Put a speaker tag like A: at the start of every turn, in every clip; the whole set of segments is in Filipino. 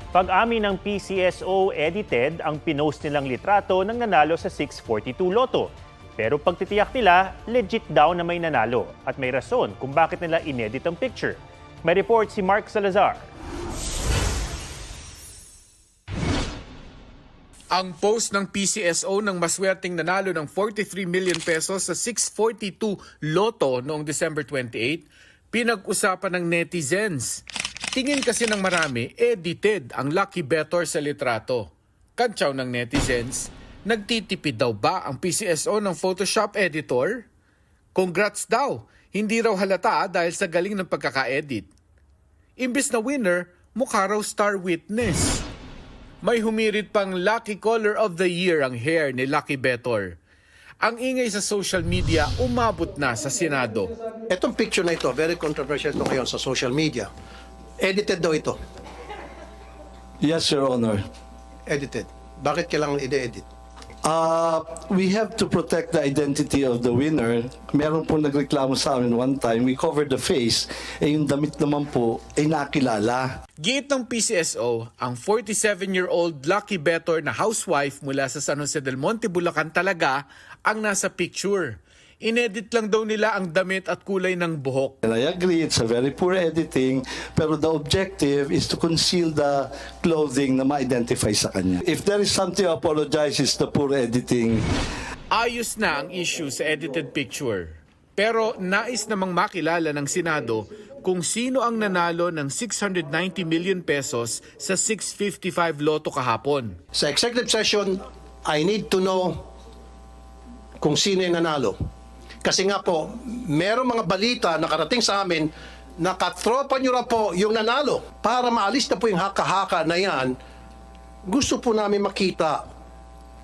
A: Pag-amin ng PCSO edited ang pinost nilang litrato ng nanalo sa 642 Lotto. Pero pagtitiyak nila, legit daw na may nanalo at may rason kung bakit nila inedit ang picture. May report si Mark Salazar.
B: Ang post ng PCSO ng maswerteng nanalo ng 43 million pesos sa 642 Lotto noong December 28, pinag-usapan ng netizens. Tingin kasi ng marami, edited ang lucky bettor sa litrato. Kantsaw ng netizens, nagtitipid daw ba ang PCSO ng Photoshop editor? Congrats daw, hindi raw halata dahil sa galing ng pagkaka-edit. Imbis na winner, mukha raw star witness. May humirit pang lucky color of the year ang hair ni Lucky Bettor. Ang ingay sa social media umabot na sa Senado.
C: Itong picture na ito, very controversial ito ngayon sa social media. Edited daw ito.
D: Yes, Your Honor.
C: Edited. Bakit kailangan i-edit?
D: We have to protect the identity of the winner. Meron po nagreklamo sa amin one time, we covered the face, yung damit naman po ay nakilala.
B: Giit ng PCSO, ang 47-year-old Lucky Bettor na housewife mula sa San Jose del Monte, Bulacan talaga ang nasa picture. Inedit lang daw nila ang damit at kulay ng buhok.
D: And I agree, it's a very poor editing, pero the objective is to conceal the clothing na ma-identify sa kanya. If there is something to apologize, it's the poor editing.
B: Ayos na ang issue sa edited picture. Pero nais namang makilala ng Senado kung sino ang nanalo ng 690 million pesos sa 655 Lotto kahapon.
C: Sa executive session, I need to know kung sino yung nanalo. Kasi nga po, merong mga balita na karating sa amin na katropa nyo na po yung nanalo. Para maalis na po yung haka-haka na yan, gusto po namin makita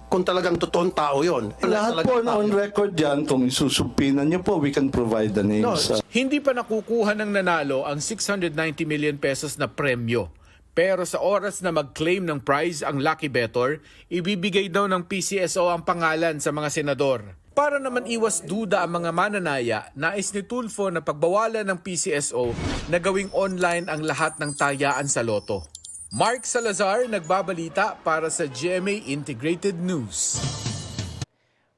C: kung talagang totoong tao yon.
D: Lahat po on record yan, kung isusumpinan niyo po, we can provide the names.
B: Hindi pa nakukuha ng nanalo ang 690 million pesos na premyo. Pero sa oras na mag-claim ng prize ang Lucky Bettor, ibibigay daw ng PCSO ang pangalan sa mga senador. Para naman iwas duda ang mga mananaya, nais ni Tulfo na pagbawalan ng PCSO na gawing online ang lahat ng tayaan sa loto. Mark Salazar, nagbabalita para sa GMA Integrated News.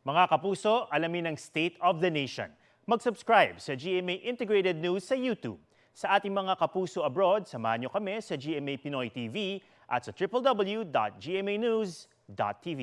A: Mga kapuso, alamin ang State of the Nation. Mag-subscribe sa GMA Integrated News sa YouTube. Sa ating mga kapuso abroad, samahan niyo kami sa GMA Pinoy TV at sa www.gmanews.tv.